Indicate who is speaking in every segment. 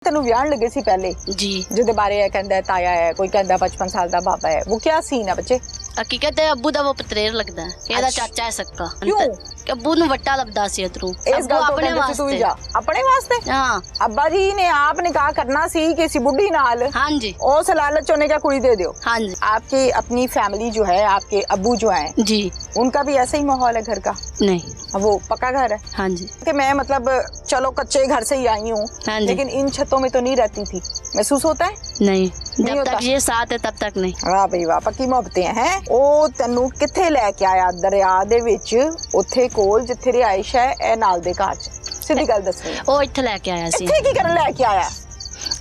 Speaker 1: तेनू विआहन लगे सी पहले
Speaker 2: जी
Speaker 1: जिहदे बारे कहंदा ताया है, कोई कहंदा 55 साल दा बाबा है, वो क्या सीन है बच्चे?
Speaker 2: हकीकत है अब्बू दा वो पतरेर लगदा है, ਇਹਦਾ
Speaker 1: अच्छा।
Speaker 2: ਚਾਚਾ ਹੈ सक्का
Speaker 1: क्यों?
Speaker 2: कि अब्बू ਨੂੰ ਵੱਟਾ ਲੱਭਦਾ ਸੀ ਇਧਰੋਂ
Speaker 1: इस गल तो कहंदे सी तू ही जा अपने वास्ते।
Speaker 2: हाँ
Speaker 1: अब्बा जी ने आप निकाह करना सी किसी बुढ़ी नाल,
Speaker 2: हाँ जी
Speaker 1: उस लालच ने क्या कुड़ी दे दो।
Speaker 2: हाँ जी
Speaker 1: आपकी अपनी फैमिली जो है, आपके अब्बू जो है,
Speaker 2: जी
Speaker 1: उनका भी ऐसा ही माहौल है घर का?
Speaker 2: नहीं
Speaker 1: वो पक्का घर है
Speaker 2: हाँ जी
Speaker 1: कि मैं मतलब चलो कच्चे घर से ही आई हूँ,
Speaker 2: हाँ जी
Speaker 1: लेकिन इन छतों में तो नहीं रहती थी, महसूस होता है?
Speaker 2: नहीं
Speaker 1: नहीं
Speaker 2: जब
Speaker 1: होता।
Speaker 2: तक ये साथ है तब तक नहीं।
Speaker 1: वाह भाई वाह, पक्की मोहब्बतें हैं। ਉਹ ਤੈਨੂੰ ਕਿੱਥੇ ਲੈ ਕੇ ਆਇਆ ਦਰਿਆ ਦੇ ਵਿੱਚ, ਉੱਥੇ ਕੋਲ ਜਿੱਥੇ ਰਿਹਾਇਸ਼ ਹੈ ਇਹ ਨਾਲ ਦੇ ਘਰ ਚ? ਸਿੱਧੀ ਗੱਲ ਦੱਸਣੀ ਹੈ,
Speaker 2: ਉਹ ਇੱਥੇ ਲੈ ਕੇ ਆਇਆ ਸੀ
Speaker 1: ਇੱਥੇ ਕੀ ਕਰਨ ਲੈ ਕੇ ਆਇਆ?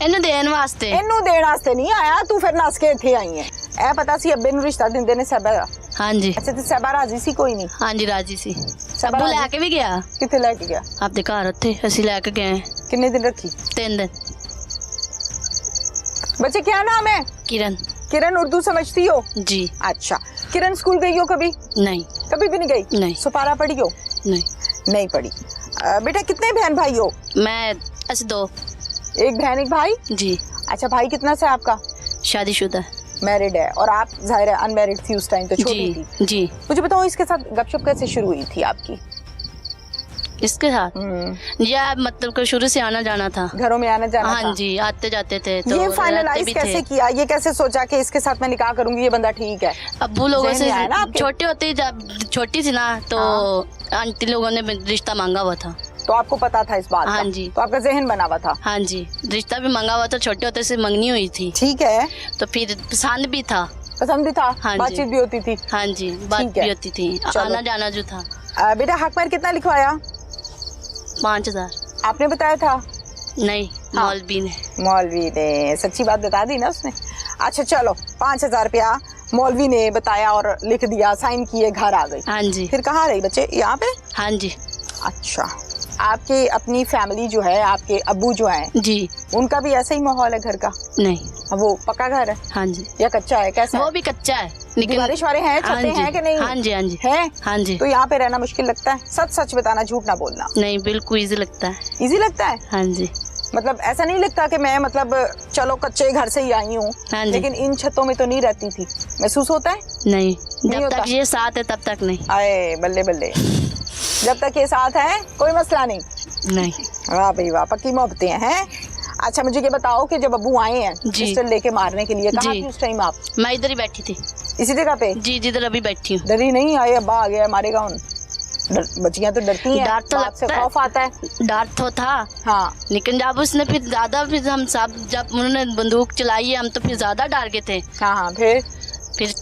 Speaker 2: ਇਹਨੂੰ ਦੇਣ ਵਾਸਤੇ।
Speaker 1: ਇਹਨੂੰ ਦੇਣ ਵਾਸਤੇ ਨਹੀਂ ਆਇਆ, ਤੂੰ ਫਿਰ ਨੱਸ ਕੇ ਇੱਥੇ ਆਈ ਹੈ। ਇਹ ਪਤਾ ਸੀ ਅੱਬੇ ਨੂੰ ਰਿਸ਼ਤਾ ਦਿੰਦੇ ਨੇ ਸਹਿਬਾ ਦਾ?
Speaker 2: हाँ जी
Speaker 1: ਅੱਛਾ ਤੇ ਸਹਿਬਾ ਰਾਜੀ ਸੀ ਕੋਈ ਨਹੀਂ?
Speaker 2: हाँ जी राजी सी
Speaker 1: ਸਹਿਬਾ
Speaker 2: अब्बू
Speaker 1: ਰਾਜ਼ੀ?
Speaker 2: ਲੈ ਕੇ ਵੀ ਗਿਆ
Speaker 1: ਕਿੱਥੇ ਲੈ ਕੇ ਗਿਆ?
Speaker 2: ਆਪਦੇ ਘਰ ਉੱਥੇ ਅਸੀਂ ਲੈ ਕੇ ਗਏ
Speaker 1: ਕਿੰਨੇ ਦਿਨ ਰੱਖੀ?
Speaker 2: 3 दिन।
Speaker 1: बच्चे क्या नाम है?
Speaker 2: किरण
Speaker 1: किरण उर्दू समझती हो?
Speaker 2: जी
Speaker 1: अच्छा, किरण स्कूल गई हो कभी?
Speaker 2: नहीं
Speaker 1: कभी भी नहीं गई?
Speaker 2: नहीं
Speaker 1: सुपारा पढ़ी हो?
Speaker 2: नहीं
Speaker 1: नहीं पढ़ी। बेटा कितने बहन भाई हो?
Speaker 2: मैं ऐसे 2
Speaker 1: एक बहन एक भाई?
Speaker 2: जी
Speaker 1: अच्छा, भाई कितना से आपका?
Speaker 2: शादीशुदा
Speaker 1: मैरिड है और आप जाहिर है अनमैरिड थी उस टाइम, तो छोटी थी।
Speaker 2: जी जी
Speaker 1: मुझे बताओ इसके साथ गपशप कैसे शुरू हुई थी आपकी?
Speaker 2: इसके साथ या मतलब को शुरू से आना जाना था।
Speaker 1: घरों में आना जाना
Speaker 2: हाँ
Speaker 1: था?
Speaker 2: जी आते जाते थे तो
Speaker 1: ये
Speaker 2: रहते
Speaker 1: फाइनलाइज
Speaker 2: भी
Speaker 1: कैसे
Speaker 2: थे।
Speaker 1: किया, ये कैसे सोचा कि इसके साथ मैं निकाह करूंगी, ये बंदा ठीक है?
Speaker 2: अब्बू लोगों
Speaker 1: जहन
Speaker 2: से
Speaker 1: में आया ना आपके?
Speaker 2: छोटे होते ही जब छोटी थी ना तो आंटी लोगों ने रिश्ता मांगा हुआ था।
Speaker 1: तो आपको पता था इस बात का?
Speaker 2: हाँ जी।
Speaker 1: तो आपका जहन बना हुआ था?
Speaker 2: हाँ जी रिश्ता भी मांगा हुआ था, छोटे होते से मंगनी हुई थी
Speaker 1: ठीक है,
Speaker 2: तो फिर पसंद भी था।
Speaker 1: पसंद भी था?
Speaker 2: हाँ जी।
Speaker 1: बातचीत भी होती थी?
Speaker 2: हाँ जी बात
Speaker 1: ठीक है।
Speaker 2: भी होती थी,
Speaker 1: चलो।
Speaker 2: आना जाना जो था।
Speaker 1: बेटा हक पर कितना लिखवाया?
Speaker 2: 5000
Speaker 1: आपने बताया था?
Speaker 2: नहीं
Speaker 1: हाँ।
Speaker 2: मौलवी ने।
Speaker 1: मौलवी ने सच्ची बात बता दी ना उसने? अच्छा चलो, 5000 रुपया मौलवी ने बताया और लिख दिया, साइन किए, घर आ गई।
Speaker 2: हाँ जी
Speaker 1: फिर कहाँ रही बच्चे? यहाँ पे?
Speaker 2: हाँ जी
Speaker 1: अच्छा, आपके अपनी फैमिली जो है, आपके अब्बू जो हैं,
Speaker 2: जी
Speaker 1: उनका भी ऐसा ही माहौल है घर का?
Speaker 2: नहीं
Speaker 1: वो पक्का घर है
Speaker 2: हाँ जी
Speaker 1: या कच्चा है, कैसा
Speaker 2: वो
Speaker 1: है?
Speaker 2: भी कच्चा है
Speaker 1: दीवारें वारे हैं,
Speaker 2: हाँ
Speaker 1: छतें
Speaker 2: जी
Speaker 1: हैं कि नहीं?
Speaker 2: हाँ जी हाँ जी
Speaker 1: है?
Speaker 2: हाँ जी
Speaker 1: तो यहाँ पे रहना मुश्किल लगता है? सच सच बताना, झूठ ना बोलना।
Speaker 2: नहीं बिल्कुल इजी लगता है।
Speaker 1: इजी लगता है?
Speaker 2: हाँ जी
Speaker 1: मतलब ऐसा नहीं लगता कि मैं मतलब चलो कच्चे घर से ही आई हूँ,
Speaker 2: हाँ जी
Speaker 1: लेकिन इन छतों में तो नहीं रहती थी, महसूस होता है?
Speaker 2: नहीं जब
Speaker 1: होता।
Speaker 2: तक ये साथ है तब तक नहीं।
Speaker 1: आए बल्ले बल्ले, जब तक ये साथ है कोई मसला नहीं।
Speaker 2: नहीं
Speaker 1: वाह भाई वाह, पक्की मोहब्बतें हैं। अच्छा मुझे ये बताओ कि जब अब्बू आए हैं
Speaker 2: जी।
Speaker 1: पिस्टल लेके मारने के लिए, कहाँ
Speaker 2: जी।
Speaker 1: थी उस टाइम आप?
Speaker 2: मैं इधर ही बैठी थी।
Speaker 1: इसी जगह पे?
Speaker 2: जी जिधर अभी बैठी हूँ।
Speaker 1: डरी नहीं? आए अब्बा आ गया मारेगा उन? बच्चियां तो डरती हैं,
Speaker 2: डर तो
Speaker 1: बाप से
Speaker 2: लगता है।
Speaker 1: खौफ आता है।
Speaker 2: डर तो था
Speaker 1: हाँ
Speaker 2: लेकिन जब उसने फिर ज्यादा फिर हम सब जब उन्होंने बंदूक चलाई हम तो फिर ज्यादा डर गए थे।
Speaker 1: हाँ हाँ,
Speaker 2: फिर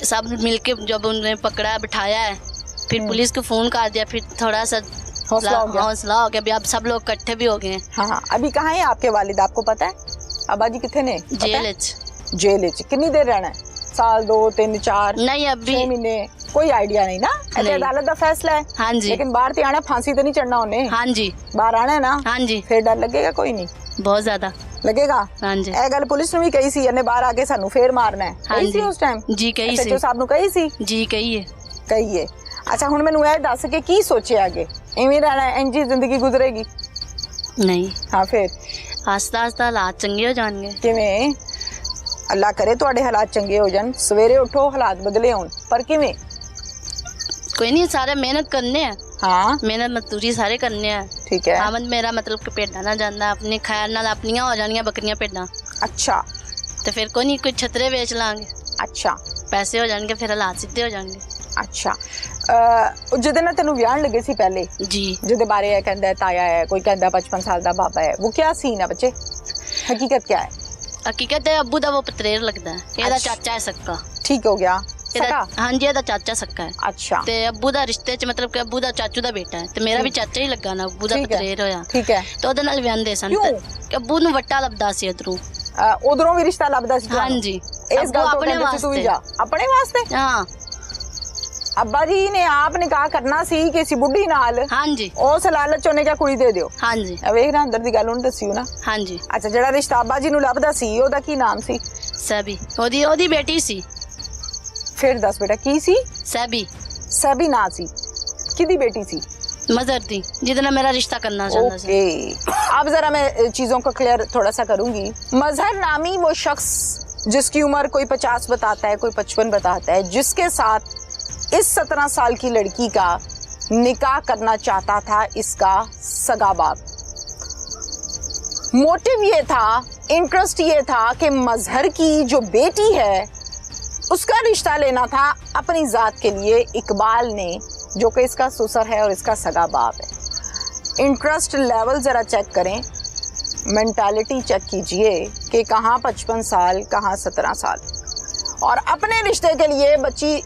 Speaker 2: सब मिलके जब उन्होंने पकड़ा बिठाया है फिर पुलिस को फोन कर दिया, फिर थोड़ा सा
Speaker 1: हौसला हो गया?
Speaker 2: हौसला हो गया। अभी अब सब लोग इकट्ठे भी हो गए हैं।
Speaker 1: हाँ हाँ, अभी कहाँ है आपके वालिद, आपको पता है? अब्बा जी कितने ने? पता है?
Speaker 2: जेल च।
Speaker 1: जेल च कितनी देर रहना है? साल, 2, 3, 4,
Speaker 2: नहीं
Speaker 1: 6
Speaker 2: अभी
Speaker 1: महीने? कोई आइडिया नहीं ना?
Speaker 2: नहीं।
Speaker 1: अदालत का फैसला है,
Speaker 2: हाँ जी
Speaker 1: लेकिन बाहर तो आना, फांसी तो नहीं चढ़ना उन्हें,
Speaker 2: हाँ जी
Speaker 1: बाहर आना है ना?
Speaker 2: हाँ जी
Speaker 1: फिर डर लगेगा कोई नहीं?
Speaker 2: बहुत ज्यादा
Speaker 1: लगेगा।
Speaker 2: हाँ जी
Speaker 1: ਇਹ ਗੱਲ ਪੁਲਿਸ ਨੂੰ ਵੀ ਕਹੀ ਸੀ, ਇਹਨੇ ਬਾਹਰ ਆ ਕੇ ਸਾਨੂੰ ਫੇਰ ਮਾਰਨਾ ਹੈ?
Speaker 2: हाँ
Speaker 1: ਕਹੀ ਸੀ
Speaker 2: जी
Speaker 1: ਉਸ ਟਾਈਮ?
Speaker 2: जी कही
Speaker 1: SHO
Speaker 2: सी
Speaker 1: ਸਾਹਿਬ ਨੂੰ ਕਹੀ ਸੀ?
Speaker 2: जी कही है।
Speaker 1: ਕਹੀਏ। ਅੱਛਾ ਹੁਣ ਮੈਨੂੰ ਇਹ ਦੱਸ ਕਿ ਕੀ ਸੋਚਿਆ ਅੱਗੇ? ਇਵੇਂ ਰਹਿਣਾ ਹੈ, ਇੰਜ ਹੀ ਜ਼ਿੰਦਗੀ ਗੁਜ਼ਰੇਗੀ?
Speaker 2: नहीं
Speaker 1: ਹਾਂ ਫਿਰ
Speaker 2: आस्ता आस्ता हालात चंगे हो जाएंगे।
Speaker 1: ਕਿਵੇਂ? ਅੱਲਾ ਕਰੇ ਤੁਹਾਡੇ ਹਾਲਾਤ ਚੰਗੇ ਹੋ ਜਾਣ, ਸਵੇਰੇ ਉੱਠੋ ਹਾਲਾਤ ਬਦਲੇ ਹੋਣ, ਪਰ ਕਿਵੇਂ?
Speaker 2: कोई नहीं सारे मेहनत करने हैं,
Speaker 1: हाँ
Speaker 2: मेहनत मजदूरी सारे करने हैं।
Speaker 1: ठीक है।
Speaker 2: आमद मेरा मतलब कि भेडा ना जाना अपने खैर नाल अपनियां हो जानियां बकरियां भेडा
Speaker 1: अच्छा
Speaker 2: तो फिर कोई नहीं कोई छतरे बेच लांगे,
Speaker 1: अच्छा
Speaker 2: पैसे हो जाएंगे, फिर हालात सीधे हो जाएंगे।
Speaker 1: अच्छा। ਜਿਹਦੇ ਨਾਲ ਤੈਨੂੰ ਵਿਆਹਣ ਲੱਗੇ ਸੀ ਪਹਿਲੇ,
Speaker 2: जी
Speaker 1: ਜਿਹਦੇ ਬਾਰੇ ਇਹ ਕਹਿੰਦਾ ਤਾਇਆ ਹੈ, ਕੋਈ ਕਹਿੰਦਾ 55 साल ਦਾ ਬਾਬਾ ਹੈ, वो क्या सीन है बच्चे? हकीकत क्या है?
Speaker 2: हकीकत है अब्बू दा वो पतरेर लगदा है, ਇਹਦਾ
Speaker 1: अच्छा।
Speaker 2: ਚਾਚਾ ਹੈ सक्का।
Speaker 1: ठीक हो गया।
Speaker 2: ਇਹਦਾ
Speaker 1: सका?
Speaker 2: ਹਾਂਜੀ ਇਹਦਾ ਚਾਚਾ सक्का है
Speaker 1: अच्छा
Speaker 2: ਤੇ ਅੱਬੂ ਦਾ ਰਿਸ਼ਤੇ ਚ ਮਤਲਬ ਕਿ ਅੱਬੂ ਦਾ ਚਾਚੂ ਦਾ ਬੇਟਾ ਹੈ ਤੇ ਮੇਰਾ ਵੀ ਚਾਚਾ ਹੀ ਲੱਗਾ ਨਾ, ਅੱਬੂ ਦਾ
Speaker 1: ठीक है।
Speaker 2: ਪਤਰੇਰ ਹੋਇਆ
Speaker 1: ठीक है।
Speaker 2: ਤੇ ਉਹਦੇ ਨਾਲ ਵਿਆਹਦੇ ਸਨ
Speaker 1: क्यों?
Speaker 2: ਤੇ ਅੱਬੂ ਨੂੰ ਵੱਟਾ ਲੱਭਦਾ ਸੀ ਇਧਰੋਂ।
Speaker 1: ਉਧਰੋਂ ਵੀ ਰਿਸ਼ਤਾ ਲੱਭਦਾ ਸੀ ਤੁਹਾਨੂੰ?
Speaker 2: ਹਾਂਜੀ
Speaker 1: ਇਸ
Speaker 2: ਅੱਬੂ
Speaker 1: ਗੱਲ ਤੋਂ
Speaker 2: ਆਪਣੇ
Speaker 1: ਕਹਿੰਦੇ ਸੀ ਤੂੰ ਹੀ ਜਾ
Speaker 2: ਵਾਸਤੇ।
Speaker 1: ਆਪਣੇ ਵਾਸਤੇ?
Speaker 2: ਹਾਂ
Speaker 1: अब्बा जी ने आप निकाह करना सी किसी बुढ़ी नाल,
Speaker 2: ਹਾਂਜੀ
Speaker 1: उस लालच ने क्या कुड़ी दे दियो?
Speaker 2: ਹਾਂਜੀ
Speaker 1: ਵੇਖ ਨਾ ਅੰਦਰ ਦੀ ਗੱਲ ਉਹਨੂੰ ਦੱਸਿਓ ਨਾ।
Speaker 2: ਹਾਂਜੀ
Speaker 1: ਅੱਛਾ ਜਿਹੜਾ ਰਿਸ਼ਤਾ ਅੱਬਾ ਜੀ ਨੂੰ ਲੱਭਦਾ ਸੀ ਉਹਦਾ ਕੀ ਨਾਮ ਸੀ?
Speaker 2: ਸੈਬੀ ਉਹਦੀ ਬੇਟੀ ਸੀ।
Speaker 1: ਫਿਰ ਦੱਸ ਬੇਟਾ ਕੀ ਸੀ?
Speaker 2: ਸੈਬੀ
Speaker 1: ਸੈਬੀ ਨਾਂ ਸੀ। ਕਿਹਦੀ ਬੇਟੀ ਸੀ?
Speaker 2: मजहर थी जितना मेरा रिश्ता करना चाहता था।
Speaker 1: ओके, अब जरा मैं चीजों को क्लियर थोड़ा सा करूंगी। मजहर नामी वो शख्स जिसकी उम्र कोई 50 बताता है, कोई 55 बताता है, जिसके साथ इस 17 साल की लड़की का निकाह करना चाहता था इसका सगा बाप। मोटिव ये था, इंटरेस्ट ये था कि मजहर की जो बेटी है उसका रिश्ता लेना था अपनी जात के लिए इकबाल ने, जो कि इसका ससुर है और इसका सगा बाप है। इंटरेस्ट लेवल जरा चेक करें, मेंटालिटी चेक कीजिए कि कहाँ 55 साल कहाँ 17 साल, और अपने रिश्ते के लिए बच्ची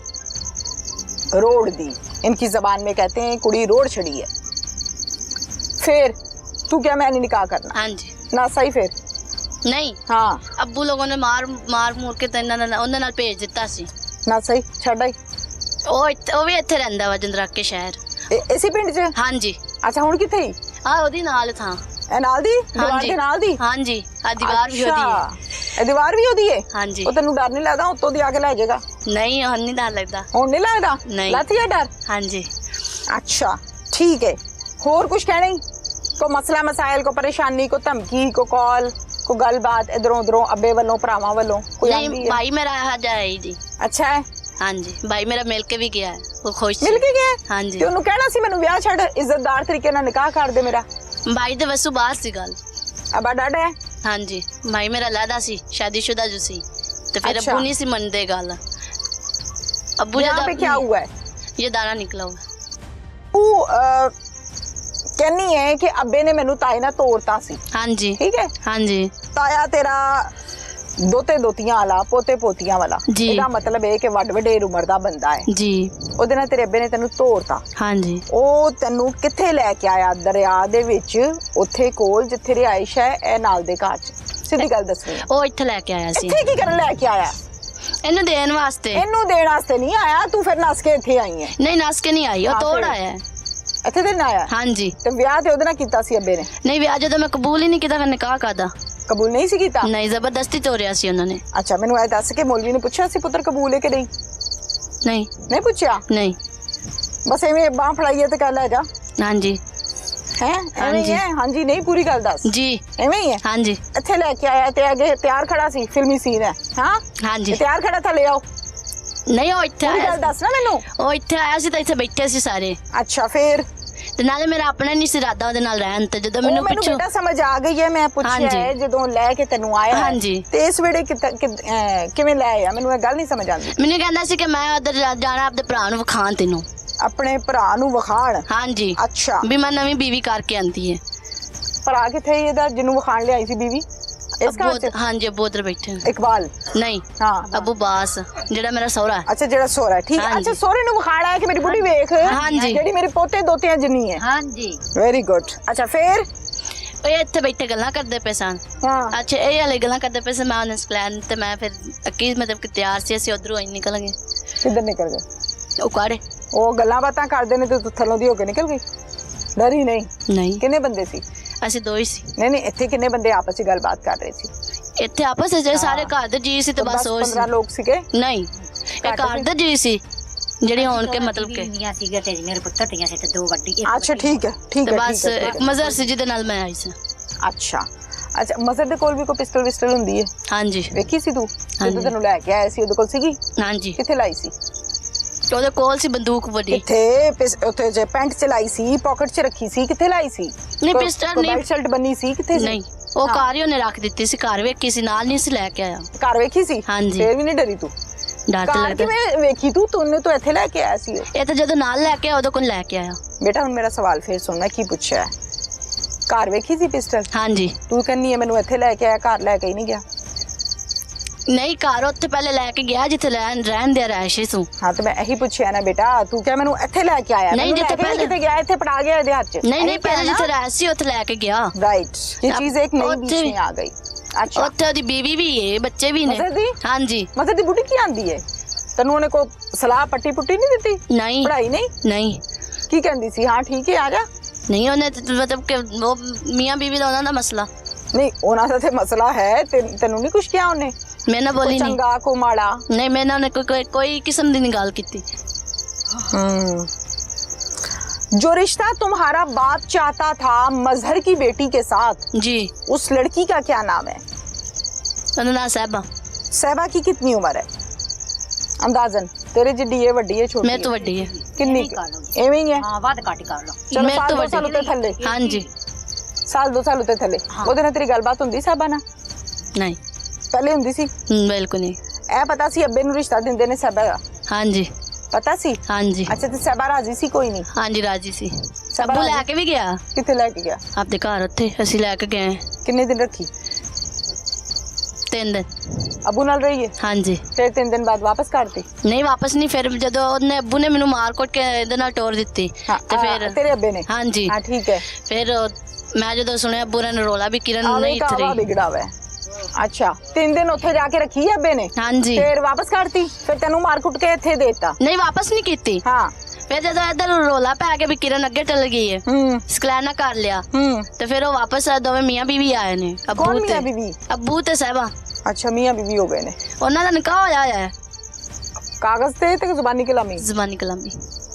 Speaker 1: रोड दी। इनकी जबान में कहते हैं कुड़ी रोड छड़ी है। फिर तू क्या मैंने निकाह करना?
Speaker 2: हाँ जी।
Speaker 1: ना सही फिर
Speaker 2: नहीं,
Speaker 1: हाँ
Speaker 2: अब्बू लोगों ने मार मूर के उन्हें नाल भेज दिता सी।
Speaker 1: ना सही छड़ आई
Speaker 2: ਉਹ ਵੀ ਇੱਥੇ ਰਹਿੰਦਾ ਵਾ ਜੰਦਰਾਕੇ ਸ਼ਹਿਰ।
Speaker 1: ਇਸੇ ਪਿੰਡ 'ਚ?
Speaker 2: ਹਾਂਜੀ।
Speaker 1: ਅੱਛਾ, ਹੁਣ ਕਿੱਥੇ ਹੀ?
Speaker 2: ਆ ਉਹਦੀ ਨਾਲ ਥਾਂ।
Speaker 1: ਇਹ ਨਾਲ ਦੀ ਦੀਵਾਰ ਦੇ ਨਾਲ ਦੀ?
Speaker 2: ਹਾਂਜੀ, ਆ ਦੀਵਾਰ ਵੀ ਉਹਦੀ ਹੈ।
Speaker 1: ਇਹ ਦੀਵਾਰ ਵੀ ਉਹਦੀ ਹੈ?
Speaker 2: ਹਾਂਜੀ।
Speaker 1: ਉਹ ਤੈਨੂੰ ਡਰ ਨਹੀਂ ਲੱਗਦਾ ਉੱਤੋਂ ਦੀ ਆ ਕੇ ਲੈ ਜਾਏਗਾ?
Speaker 2: ਨਹੀਂ, ਹੁਣ ਨਹੀਂ ਡਰ ਲੱਗਦਾ।
Speaker 1: ਹੁਣ ਨਹੀਂ ਲੱਗਦਾ?
Speaker 2: ਨਹੀਂ।
Speaker 1: ਲੱਥ ਗਿਆ ਡਰ?
Speaker 2: ਹਾਂਜੀ।
Speaker 1: अच्छा ठीक है, और कुछ कहना ही? को मसला मसाइल को परेशानी को धमकी को कॉल को गलबात इधरों उधरों अब्बे वालों भरावां वालों कोई आंदी
Speaker 2: नहीं,
Speaker 1: है?
Speaker 2: भाई मेरा आ जाए जी।
Speaker 1: अच्छा है।
Speaker 2: हाँ जी, भाई मेरा मिल के भी गया है, वो खुश
Speaker 1: मिल के गया?
Speaker 2: हाँ जी।
Speaker 1: ਤੇ ਉਹਨੂੰ ਕਹਿਣਾ ਸੀ ਮੈਨੂੰ ਵਿਆਹ ਛੱਡ, ਇੱਜ਼ਤਦਾਰ ਤਰੀਕੇ ਨਾਲ ਨਿਕਾਹ ਕਰ ਦੇ ਮੇਰਾ।
Speaker 2: भाई ਦੇ ਵਸੂ ਬਾਤ ਸੀ ਗੱਲ।
Speaker 1: अब्बा डाडा है?
Speaker 2: हाँ जी, भाई मेरा लादा सी, शादीशुदा जो सी, तो फिर
Speaker 1: अच्छा।
Speaker 2: अब्बू नहीं सी मनदे गल। अब्बू
Speaker 1: यहाँ पे क्या हुआ है?
Speaker 2: ये दाना निकला हुआ।
Speaker 1: तू कहनी है कि अब्बे ने मैनू ताए ना तोड़ता सी।
Speaker 2: हाँ जी।
Speaker 1: ठीक है।
Speaker 2: हाँ जी।
Speaker 1: ताया तेरा दोते दोतियां वाला पोते पोतियां वाला,
Speaker 2: जी।
Speaker 1: ਇਹਦਾ ਮਤਲਬ ਇਹ ਕਿ ਵੱਡ ਵਡੇਰ ਉਮਰ ਦਾ ਬੰਦਾ ਹੈ
Speaker 2: जी।
Speaker 1: ਉਹਦੇ ਨਾਲ ਤੇਰੇ ਅੱਬੇ ਨੇ ਤੈਨੂੰ ਤੋੜਤਾ।
Speaker 2: हाँ जी।
Speaker 1: ਉਹ ਤੈਨੂੰ ਕਿੱਥੇ ਲੈ ਕੇ ਆਇਆ? ਦਰਿਆ ਦੇ ਵਿੱਚ, ਉੱਥੇ ਕੋਲ ਜਿੱਥੇ ਰਿਹਾਇਸ਼ ਹੈ ਇਹ ਨਾਲ ਦੇ ਘਰ 'ਚ? ਸਿੱਧੀ ਗੱਲ ਦੱਸਣੀ ਹੈ।
Speaker 2: ਉਹ ਇੱਥੇ ਲੈ ਕੇ ਆਇਆ ਸੀ।
Speaker 1: ਇੱਥੇ ਕੀ ਕਰਨ ਲੈ ਕੇ ਆਇਆ?
Speaker 2: ਇਹਨੂੰ ਦੇਣ ਵਾਸਤੇ।
Speaker 1: ਇਹਨੂੰ ਦੇਣ ਵਾਸਤੇ ਨਹੀਂ ਆਇਆ, ਤੂੰ ਫਿਰ ਨੱਸ ਕੇ ਇੱਥੇ ਆਈ ਹੈ।
Speaker 2: ਨਹੀਂ, ਨਸ ਕੇ ਨਹੀਂ ਆਈ, ਉਹ
Speaker 1: ਹਾਂ,
Speaker 2: ਤੋੜ
Speaker 1: ਫਿਰ।
Speaker 2: ਆਇਆ ਹੈ।
Speaker 1: ਇੱਥੇ ਤੇ ਨਾ ਆਇਆ?
Speaker 2: हाँ जी।
Speaker 1: ਤੇ ਵਿਆਹ ਤੇ ਉਹਦੇ ਨਾਲ ਕੀਤਾ ਸੀ ਅੱਬੇ ਨੇ?
Speaker 2: नहीं, ਵਿਆਹ ਜਦੋਂ ਮੈਂ ਕਬੂਲ ਹੀ ਨਹੀਂ ਕੀਤਾ, ਫਿਰ ਨਿਕਾਹ ਕਾਦਾ?
Speaker 1: ਕਬੂਲ ਨਹੀਂ ਸੀ ਕੀਤਾ?
Speaker 2: ਨਹੀਂ, ਜ਼ਬਰਦਸਤੀ ਤੋੜਿਆ ਸੀ ਉਹਨਾਂ ਨੇ।
Speaker 1: ਅੱਛਾ, ਮੈਨੂੰ ਇਹ ਦੱਸ ਕੇ ਮੌਲਵੀ ਨੇ ਪੁੱਛਿਆ ਸੀ ਪੁੱਤਰ ਕਬੂਲ ਹੈ ਕਿ ਨਹੀਂ?
Speaker 2: ਨਹੀਂ।
Speaker 1: ਨਹੀਂ ਪੁੱਛਿਆ?
Speaker 2: ਨਹੀਂ।
Speaker 1: ਬਸ ਐਵੇਂ ਬਾਹ ਫੜਾਈਏ ਤੇ ਕਹਿ ਲੈ ਜਾ
Speaker 2: हाँ जी।
Speaker 1: ਹੈ? ਐਵੇਂ ਹੀ ਹੈ? ਹਾਂਜੀ, ਨਹੀਂ ਪੂਰੀ ਗੱਲ ਦੱਸ।
Speaker 2: जी।
Speaker 1: ਐਵੇਂ ਹੀ ਹੈ?
Speaker 2: हाँ जी।
Speaker 1: ਇੱਥੇ ਲੈ ਕੇ ਆਇਆ ਤੇ ਅੱਗੇ ਤਿਆਰ ਖੜਾ ਸੀ, ਫਿਲਮੀ ਸੀਨ ਹੈ। ਹਾਂ
Speaker 2: हाँ जी।
Speaker 1: ਤਿਆਰ ਖੜਾ ਥਾ, ਲੈ ਆਓ।
Speaker 2: ਨਹੀਂ, ਉਹ ਇੱਥੇ
Speaker 1: ਪੂਰੀ
Speaker 2: ਆਇਆ
Speaker 1: ਗੱਲ ਦੱਸ ਨਾ ਮੈਨੂੰ।
Speaker 2: ਉਹ ਇੱਥੇ ਆਇਆ ਸੀ ਤਾਂ ਇੱਥੇ ਬੈਠੇ ਸੀ ਸਾਰੇ,
Speaker 1: ਅੱਛਾ, ਫਿਰ
Speaker 2: ਤੇ ਨਾਲੇ ਮੇਰਾ ਆਪਣਾ ਨਹੀਂ ਸੀ ਇਰਾਦਾ ਉਹਦੇ ਨਾਲ ਰਹਿਣ ਤੇ। ਜਦੋਂ
Speaker 1: ਉਹ
Speaker 2: ਮੈਨੂੰ
Speaker 1: ਮੈਨੂੰ
Speaker 2: ਪੁੱਛੋ,
Speaker 1: ਬੇਟਾ ਸਮਝ ਆ ਗਈ ਹੈ, ਮੈਂ ਪੁੱਛਿਆ
Speaker 2: ਹਾਂਜੀ।
Speaker 1: ਹੈ ਜਦੋਂ ਲੈ ਕੇ ਤੈਨੂੰ ਆਇਆ ਹੈ,
Speaker 2: ਹਾਂਜੀ।
Speaker 1: ਤੇ ਇਸ ਵੇਲੇ ਕਿਵੇਂ ਲੈ ਆਇਆ? ਮੈਨੂੰ ਇਹ ਗੱਲ ਨਹੀਂ ਸਮਝ ਆਉਂਦੀ।
Speaker 2: ਮੈਨੂੰ ਕਹਿੰਦਾ ਸੀ ਕਿ ਮੈਂ ਉਧਰ ਜਾਣਾ ਆਪਣੇ ਭਰਾ ਨੂੰ ਵਿਖਾਣ ਤੈਨੂੰ।
Speaker 1: ਆਪਣੇ ਭਰਾ ਨੂੰ ਵਿਖਾਣ?
Speaker 2: ਹਾਂਜੀ।
Speaker 1: ਅੱਛਾ,
Speaker 2: ਵੀ ਮੈਂ ਨਵੀਂ ਬੀਵੀ ਕਰਕੇ ਆਂਦੀ ਹੈ।
Speaker 1: ਭਰਾ ਕਿੱਥੇ ਇਹਦਾ ਜਿਹਨੂੰ ਵਿਖਾਣ ਲਿਆਈ ਸੀ ਬੀਵੀ? ਇਸ ਘਰ ਚ?
Speaker 2: ਹਾਂਜੀ, ਅੱਬੂ ਉਧਰ ਬੈਠੇ।
Speaker 1: ਇਕਬਾਲ?
Speaker 2: ਨਹੀਂ,
Speaker 1: ਹਾਂ,
Speaker 2: ਅੱਬੂ ਬਾਸ ਜਿਹੜਾ ਮੇਰਾ ਸਹੁਰਾ ਹੈ।
Speaker 1: ਅੱਛਾ, ਜਿਹੜਾ ਸੋਹਰਾ ਹੈ। ਠੀਕ ਹੈ।
Speaker 2: ਹਾਂਜੀ।
Speaker 1: ਅੱਛਾ, ਸੋਹਰੇ ਨੂੰ ਵਿਖਾਣ ਆਇਆ ਕਿ ਮੇਰੀ ਬੁੱਢੀ ਵੇਖ,
Speaker 2: ਹਾਂਜੀ।
Speaker 1: ਜਿਹੜੀ ਮੇਰੇ ਪੋਤੇ ਦੋਤਿਆਂ ਜਿੰਨੀ ਹੈ।
Speaker 2: ਹਾਂਜੀ।
Speaker 1: Very good. ਅੱਛਾ, ਫਿਰ?
Speaker 2: ਉਹ ਇੱਥੇ ਬੈਠੇ ਗੱਲਾਂ ਕਰਦੇ ਪਏ ਸਨ।
Speaker 1: ਹਾਂ।
Speaker 2: ਅੱਛਾ, ਇਹ ਵਾਲੇ ਗੱਲਾਂ ਕਰਦੇ ਪਏ ਸੀ, ਮੈਂ ਉਹਨਾਂ ਨੂੰ ਪਲਾਨ ਤੇ ਮੈਂ ਫਿਰ ਕੀ ਮਤਲਬ ਕਿ ਤਿਆਰ ਸੀ, ਅਸੀਂ ਉਧਰੋਂ ਆਈ ਨਿਕਲ ਗਏ।
Speaker 1: ਕਿੱਧਰ ਨਿਕਲ ਗਏ?
Speaker 2: ਉਹ ਕਾੜੇ
Speaker 1: ਉਹ ਗੱਲਾਂ ਬਾਤਾਂ ਕਰਦੇ ਨੇ ਤੇ ਤੂੰ ਥੱਲੋਂ ਦੀ ਹੋ ਕੇ ਨਿਕਲ ਗਈ? ਡਰੀ ਨਹੀਂ?
Speaker 2: ਨਹੀਂ,
Speaker 1: ਕਿੰਨੇ ਬੰਦੇ ਸੀ?
Speaker 2: ਅਸੀਂ ਦੋ ਹੀ ਸੀ।
Speaker 1: ਨਹੀਂ ਨਹੀਂ, ਇੱਥੇ ਕਿੰਨੇ ਬੰਦੇ ਆਪਸ ਵਿੱਚ ਗੱਲਬਾਤ ਕਰ ਰਹੇ ਸੀ?
Speaker 2: ਇੱਥੇ ਆਪਸ ਵਿੱਚ ਸਾਰੇ ਘਰ ਦੇ ਜੀ ਸੀ ਤੇ ਬਸ ਉਹ
Speaker 1: 15 ਲੋਕ ਸੀਗੇ?
Speaker 2: ਨਹੀਂ, ਇਹ ਘਰ ਦੇ ਜੀ ਸੀ ਜਿਹੜੀ ਹੋਣ ਕੇ ਮਤਲਬ ਕਿ
Speaker 3: ਬੀਵੀਆਂ ਸੀਗੇ ਤੇ ਮੇਰੇ ਪੁੱਤਰ ਧੀਆਂ ਸੀ ਤੇ ਦੋ ਵੱਡੀ
Speaker 1: ਅੱਛਾ, ਠੀਕ ਹੈ, ਠੀਕ
Speaker 2: ਤੇ
Speaker 1: ਹੈ,
Speaker 2: ਬਸ
Speaker 1: ਠੀਕ ਹੈ,
Speaker 2: ਇੱਕ ਮਜ਼ਰ ਸੀ ਜਿਹਦੇ ਨਾਲ ਮੈਂ ਆਈ ਸੀ।
Speaker 1: ਅੱਛਾ ਅੱਛਾ, ਮਜ਼ਰ ਦੇ ਕੋਲ ਵੀ ਕੋਈ ਪਿਸਟਲ ਵਿਸਟਲ ਹੁੰਦੀ ਹੈ?
Speaker 2: ਹਾਂਜੀ।
Speaker 1: ਵੇਖੀ ਸੀ ਤੂੰ ਜਦੋਂ
Speaker 2: ਹਾਂਜੀ।
Speaker 1: ਤੈਨੂੰ ਲੈ ਕੇ ਆਇਆ ਸੀ? ਉਹਦੇ ਕੋਲ ਸੀਗੀ?
Speaker 2: ਹਾਂਜੀ,
Speaker 1: ਕਿੱਥੇ ਲਾਈ ਸੀ?
Speaker 2: ਉਹਦੇ ਕੋਲ ਸੀ ਬੰਦੂਕ ਵੱਡੀ।
Speaker 1: ਕਿੱਥੇ? ਉੱਥੇ ਜੇ ਪੈਂਟ ਚ ਲਾਈ ਸੀ, ਪਾਕਟ ਚ ਰੱਖੀ ਸੀ, ਕਿੱਥੇ ਲਾਈ ਸੀ?
Speaker 2: ਨਹੀਂ, ਪਿਸਟਲ ਨਹੀਂ।
Speaker 1: ਬੈਲਟ ਸ਼ਰਟ ਬੰਨੀ ਸੀ, ਕਿੱਥੇ ਸੀ?
Speaker 2: ਨਹੀਂ, ਉਹ
Speaker 1: ਹਾਂ।
Speaker 2: ਘਰ ਹੀ ਉਹਨੇ ਰੱਖ ਦਿੱਤੀ ਸੀ, ਘਰ ਵੇਖੀ ਸੀ, ਨਾਲ ਨਹੀਂ ਸੀ ਲੈ ਕੇ ਆਇਆ।
Speaker 1: ਘਰ ਵੇਖੀ ਸੀ?
Speaker 2: ਹਾਂਜੀ।
Speaker 1: ਫੇਰ ਵੀ ਨਹੀਂ ਡਰੀ ਤੂੰ?
Speaker 2: ਡਰ ਤੇ
Speaker 1: ਘਰ
Speaker 2: ਲੱਗਦਾ।
Speaker 1: ਕਿਵੇਂ ਵੇਖੀ ਤੂੰ? ਤੂੰ ਇੱਥੇ ਲੈ ਕੇ ਆਇਆ ਸੀ?
Speaker 2: ਇਹ ਤਾਂ ਜਦੋਂ ਨਾਲ ਲੈ ਕੇ ਆਇਆ ਉਹਦੇ ਕੋਲ ਲੈ ਕੇ ਆਇਆ।
Speaker 1: ਬੇਟਾ ਹੁਣ ਮੇਰਾ ਸਵਾਲ ਫੇਰ ਸੁਣ, ਮੈਂ ਕੀ ਪੁੱਛਿਆ ਹੈ? ਘਰ ਵੇਖੀ ਸੀ ਪਿਸਟਲ?
Speaker 2: ਹਾਂਜੀ।
Speaker 1: ਤੂੰ ਕਹਿੰਨੀ ਹੈ ਮੈਨੂੰ ਇੱਥੇ ਲੈ ਕੇ ਆਇਆ, ਘਰ ਲੈ ਕੇ ਹੀ ਨਹੀਂ ਗਿਆ?
Speaker 2: ਨਹੀਂ, ਘਰ ਉੱਥੇ ਪਹਿਲੇ ਲੈ ਕੇ ਗਿਆ ਜਿੱਥੇ ਰਹਿਣ ਦੇ ਰਹਿਸ਼ੀ ਸੂ।
Speaker 1: ਹਾਂ, ਤੇ ਮੈਂ ਇਹੀ ਪੁੱਛਿਆ ਨਾ ਬੇਟਾ, ਤੂੰ ਕਿਹਾ ਮੈਨੂੰ ਇੱਥੇ ਲੈ ਕੇ ਆਇਆ?
Speaker 2: ਨਹੀਂ,
Speaker 1: ਮੈਨੂੰ
Speaker 2: ਜਿੱਥੇ
Speaker 1: ਲੈ ਕੇ
Speaker 2: ਪਹਿਲੇ-
Speaker 1: ਕਿੱਥੇ ਗਿਆ? ਇੱਥੇ ਪੜਾ ਗਿਆ ਇਹਦੇ ਹੱਥ 'ਚ?
Speaker 2: ਨਹੀਂ, ਪਹਿਲੇ ਜਿੱਥੇ ਰਹਿਸ਼ ਸੀ ਉੱਥੇ ਲੈ ਕੇ ਗਿਆ।
Speaker 1: राइट, ये
Speaker 2: अब
Speaker 1: चीज एक नई बीच
Speaker 2: ਉੱਥੇ-
Speaker 1: में आ गई। अच्छा,
Speaker 2: ਉੱਥੇ ਉਹਦੀ ਬੀਵੀ ਵੀ ਹੈ, ਬੱਚੇ ਵੀ ਨੇ।
Speaker 1: ਮਜ਼ਰ ਦੀ?
Speaker 2: ਹਾਂਜੀ।
Speaker 1: ਮਜ਼ਰ ਦੀ ਬੁੱਢੀ ਕੀ ਆਂਦੀ ਹੈ? ਤੈਨੂੰ ਉਹਨੇ ਕੋ ਸਲਾਹ ਪੱਟੀ ਪੁੱਟੀ ਨਹੀਂ ਦਿੱਤੀ?
Speaker 2: ਨਹੀਂ,
Speaker 1: ਪੜਾਈ ਨਹੀਂ?
Speaker 2: ਨਹੀਂ,
Speaker 1: ਕੀ ਕਹਿੰਦੀ ਸੀ? ਹਾਂ ਠੀਕ ਹੈ, ਆ ਜਾ।
Speaker 2: ਨਹੀਂ, ਉਹਨੇ ਤਾਂ ਮਤਲਬ ਕਿ ਉਹ ਮੀਆਂ ਬੀਵੀ ਦਾ ਉਹਨਾਂ ਦਾ ਮਸਲਾ।
Speaker 1: ਨਹੀਂ, ਉਹਨਾਂ ਦਾ ਤੇ ਮਸਲਾ ਹੈ, ਤੈਨੂੰ ਨਹੀਂ ਕੁਝ ਕਿਹਾ ਉਹਨੇ?
Speaker 2: ਮੈਂ ਨਾ ਬੋਲੀ
Speaker 1: ਕੋਈ
Speaker 2: ਨਹੀਂ।
Speaker 1: ਚੰਗਾ ਕੋ ਮਾੜਾ?
Speaker 2: ਨਹੀਂ, ਮੈਂ ਨਾ ਕੋਈ ਕਿਸਮ ਦੀ ਨਹੀਂ ਗੱਲ ਕੀਤੀ।
Speaker 1: जो रिश्ता तुम्हारा बाप चाहता था मजहर की बेटी के साथ,
Speaker 2: जी
Speaker 1: उस लड़की का क्या नाम है?
Speaker 2: ਉਹਦਾ ਨਾਂ ਸਾਹਿਬਾ।
Speaker 1: सहबा की कितनी उम्र है अंदाजन? तेरे जिड्डी है, वड्डी है, छोटी
Speaker 2: ਮੇਰੇ ਤੋਂ
Speaker 1: है?
Speaker 2: ਵੱਡੀ ਹੈ।
Speaker 1: किन्नी
Speaker 3: कर लो
Speaker 1: एवें ही है?
Speaker 3: हाँ वध घट कर लो
Speaker 1: चलो
Speaker 2: मेरे
Speaker 1: साल
Speaker 2: तो
Speaker 1: दो साल
Speaker 2: वड्डी।
Speaker 1: उत्ते थल्ले,
Speaker 2: ਹਾਂਜੀ
Speaker 1: साल 2 साल उत्ते थल्ले
Speaker 3: हाँ।
Speaker 1: ਉਹਦੇ ਨਾਲ ਤੇਰੀ ਗੱਲਬਾਤ ਹੁੰਦੀ ਸਾਹਿਬਾ ਨਾਲ?
Speaker 2: ਨਹੀਂ
Speaker 1: ਪਹਿਲੇ ਹੁੰਦੀ ਸੀ?
Speaker 2: ਬਿਲਕੁਲ ਨਹੀਂ।
Speaker 1: ਇਹ ਪਤਾ ਸੀ ਅੱਬੇ ਨੂੰ ਰਿਸ਼ਤਾ ਦਿੰਦੇ ਨੇ ਸਾਹਿਬਾ ਦਾ?
Speaker 2: ਹਾਂਜੀ
Speaker 1: ਪਤਾ ਸੀ?
Speaker 2: ਹਾਂਜੀ
Speaker 1: ਅੱਛਾ ਤੇ ਸਾਹਿਬਾ ਰਾਜੀ ਸੀ? ਕੋਈ ਨਹੀਂ
Speaker 2: ਹਾਂਜੀ ਰਾਜੀ ਸੀ।
Speaker 1: ਸਾਹਿਬਾ
Speaker 2: ਅੱਬੂ ਲੈ
Speaker 1: ਰਾਜੀ?
Speaker 2: ਕੇ ਵੀ ਗਿਆ
Speaker 1: ਕਿੱਥੇ ਲੈ ਕੇ ਗਿਆ?
Speaker 2: ਆਪਦੇ ਘਰ, ਉੱਥੇ ਅਸੀਂ ਲੈ ਕੇ ਗਏ
Speaker 1: ਕਿੰਨੇ ਦਿਨ ਰੱਖੀ?
Speaker 2: 3 ਦਿਨ।
Speaker 1: ਅੱਬੂ ਨਾਲ ਰਹੀ ਹੈ?
Speaker 2: ਹਾਂਜੀ
Speaker 1: ਫਿਰ 3 ਦਿਨ ਬਾਅਦ ਵਾਪਸ ਕਰਤੀ?
Speaker 2: ਨਹੀਂ ਵਾਪਸ ਨਹੀਂ। ਫਿਰ ਜਦੋਂ ਉਹਨੇ ਅੱਬੂ ਨੇ ਮੈਨੂੰ ਮਾਰ ਕੁੱਟ ਕੇ ਇਹਦੇ ਨਾਲ ਟੋਰ ਦਿੱਤੀ
Speaker 1: ਹਾਂ
Speaker 2: ਤੇ ਫਿਰ
Speaker 1: ਤੇਰੇ ਅੱਬੇ ਨੇ?
Speaker 2: ਹਾਂਜੀ
Speaker 1: ਹਾਂ ਠੀਕ ਹੈ।
Speaker 2: ਫਿਰ ਮੈਂ ਜਦੋਂ ਸੁਣਿਆ ਅੱਬੂ ਨੇ ਰੋਲਾ ਵੀ ਕਿਰਨ
Speaker 1: ਆਵੇ
Speaker 2: ਨਹੀਂ ਇੱਥੇ
Speaker 1: ਕਾਵਾ
Speaker 2: ਰਹੀ।
Speaker 1: ਵਿਗੜਾ ਵਾ। ਅੱਛਾ 3 ਦਿਨ ਉੱਥੇ ਜਾ ਕੇ ਰੱਖੀ ਹੈ ਅੱਬੇ ਨੇ?
Speaker 2: ਹਾਂਜੀ
Speaker 1: ਫਿਰ ਵਾਪਸ ਕਰਤੀ? ਫਿਰ ਤੈਨੂੰ ਮਾਰ ਕੁੱਟ ਕੇ ਇੱਥੇ ਦੇਤਾ?
Speaker 2: ਨਹੀਂ ਵਾਪਸ ਨਹੀਂ ਕੀਤੀ।
Speaker 1: ਹਾਂ
Speaker 2: ਫਿਰ ਜਦੋਂ ਇੱਧਰ ਰੋਲਾ ਪੈ ਕੇ ਵੀ ਕਿਰਨ ਅੱਗੇ ਚੱਲ ਗਈ ਹੈ, ਸਕਲੈਨਾ ਕਰ ਲਿਆ, ਤੇ ਫਿਰ ਉਹ ਵਾਪਸ ਦੋਵੇਂ ਮੀਆਂ ਬੀਵੀ ਆਏ ਨੇ।
Speaker 1: ਕੌਣ ਮੀਆਂ ਬੀਵੀ?
Speaker 2: ਅੱਬੂ ਤੇ ਸਾਹਿਬਾ।
Speaker 1: अच्छा मियाँ बीवी हो गए ने?
Speaker 2: ਉਹਨਾਂ ਦਾ ਨਿਕਾਹ ਹੋਇਆ ਹੈ
Speaker 1: कागज ते जुबानी कलामी?
Speaker 2: ਜ਼ਬਾਨੀ ਕਲਾਮੀ।